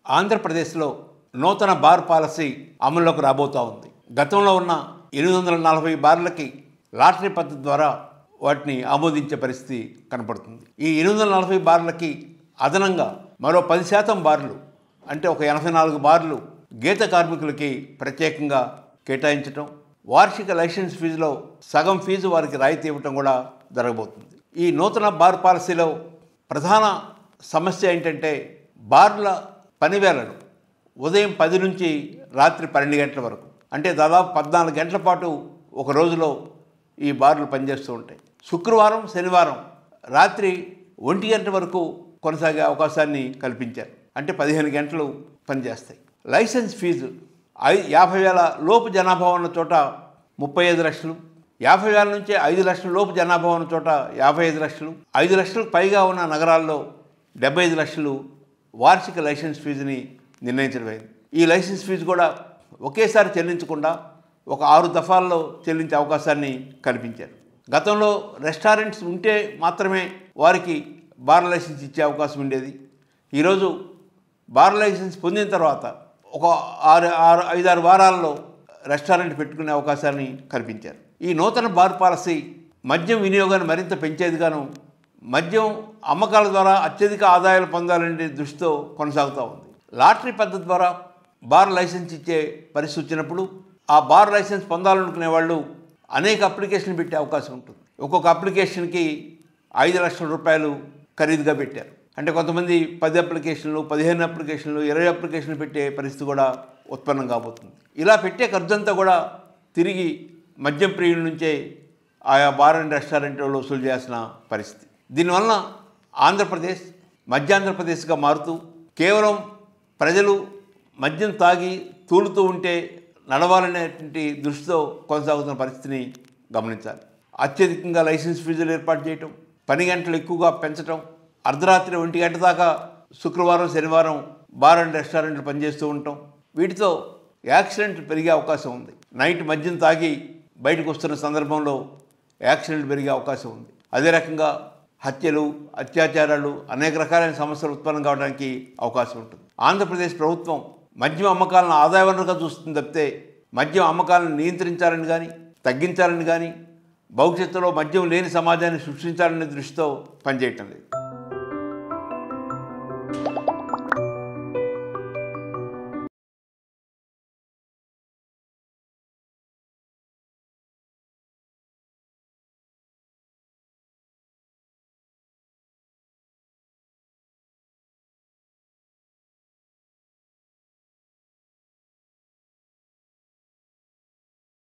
ఆంధ్రప్రదేశ్లో నూతన bar policy అమల్లోకి రాబోతూ ఉంది. గతంలో ఉన్న 840 బార్లకి లాటరీ పద్ధతి ద్వారా వాటిని ఆమోదించే పరిస్థితి కనపడుతుంది. ఈ 840 బార్లకి అదనంగా మరో 10% బార్లు, అంటే ఒక 84 బార్లు గీత కార్మికులకి ప్రత్యేకంగా కేటాయించడం, వార్షిక లైసెన్స్ ఫీజులో సగం ఫీజు వారికి రాయితీ ఇవ్వటం కూడా జరగబోతుంది. ఈ నూతన బార్ పాలసీలో ప్రధాన సమస్య ఏంటంటే బార్ల పనివేళలు ఉదయం 10 నుంచి రాత్రి 12 గంటల వరకు, అంటే దాదాపు 14 గంటల పాటు ఒక రోజులో ఈ బార్లు పనిచేస్తూ ఉంటాయి. శుక్రవారం, శనివారం రాత్రి 1 గంట వరకు కొనసాగే అవకాశాన్ని కల్పించారు, అంటే 15 గంటలు పనిచేస్తాయి. లైసెన్స్ ఫీజు 50,000 లోపు జనాభా ఉన్న చోట 35 లక్షలు, 50,000 నుంచి 5 లక్షల లోపు జనాభా ఉన్న చోట 55 లక్షలు, 5 లక్షలకు పైగా ఉన్న నగరాల్లో 75 లక్షలు వార్షిక లైసెన్స్ ఫీజుని నిర్ణయించడమైంది. ఈ లైసెన్స్ ఫీజు కూడా ఒకేసారి చెల్లించకుండా ఒక 6 దఫాల్లో చెల్లించే అవకాశాన్ని కల్పించారు. గతంలో రెస్టారెంట్స్ ఉంటే మాత్రమే వారికి బార్ లైసెన్స్ ఇచ్చే అవకాశం ఉండేది. ఈరోజు బార్ లైసెన్స్ పొందిన తర్వాత ఒక 5-6 వారాల్లో రెస్టారెంట్ పెట్టుకునే అవకాశాన్ని కల్పించారు. ఈ నూతన బార్ పాలసీ మద్యం వినియోగాన్ని మరింత పెంచేదిగాను, మద్యం అమ్మకాల ద్వారా అత్యధిక ఆదాయాలు పొందాలనే దృష్టితో కొనసాగుతూ ఉంది. లాటరీ పద్ధతి ద్వారా బార్ లైసెన్స్ ఇచ్చే పరిస్థితి వచ్చినప్పుడు ఆ బార్ లైసెన్స్ పొందాలనుకునే వాళ్ళు అనేక అప్లికేషన్లు పెట్టే అవకాశం ఉంటుంది. ఒక్కొక్క అప్లికేషన్కి 5 లక్షల రూపాయలు ఖరీదుగా పెట్టారు. అంటే కొంతమంది 10 అప్లికేషన్లు, 15 అప్లికేషన్లు, 20 అప్లికేషన్లు పెట్టే పరిస్థితి కూడా ఉత్పన్నం కాబోతుంది. ఇలా పెట్టే ఖర్చంతా కూడా తిరిగి మద్యం ప్రియుల నుంచే ఆయా బార్ అండ్ రెస్టారెంట్లో వసూలు చేయాల్సిన పరిస్థితి. దీనివల్ల ఆంధ్రప్రదేశ్ మధ్యాంధ్రప్రదేశ్గా మారుతూ కేవలం ప్రజలు మద్యం తాగి తూలుతూ ఉంటే నడవాలనేటువంటి దృష్టితో కొనసాగుతున్న పరిస్థితిని గమనించాలి. అత్యధికంగా లైసెన్స్ ఫీజులు ఏర్పాటు చేయటం, పని గంటలు ఎక్కువగా పెంచడం, అర్ధరాత్రి 1 గంట దాకా శుక్రవారం, శనివారం బార్ అండ్ రెస్టారెంట్లు పనిచేస్తూ ఉంటాం, వీటితో యాక్సిడెంట్లు పెరిగే అవకాశం ఉంది. నైట్ మద్యం తాగి బయటకు వస్తున్న సందర్భంలో యాక్సిడెంట్లు పెరిగే అవకాశం ఉంది. అదే రకంగా హత్యలు, అత్యాచారాలు, అనేక రకాలైన సమస్యలు ఉత్పన్నం కావడానికి అవకాశం ఉంటుంది. ఆంధ్రప్రదేశ్ ప్రభుత్వం మద్యం అమ్మకాలను ఆదాయ వనరుగా చూస్తుంది తప్పితే మద్యం అమ్మకాలను నియంత్రించాలని కానీ, తగ్గించాలని కానీ, భవిష్యత్తులో మద్యం లేని సమాజాన్ని సృష్టించాలనే దృష్టితో పనిచేయటం లేదు.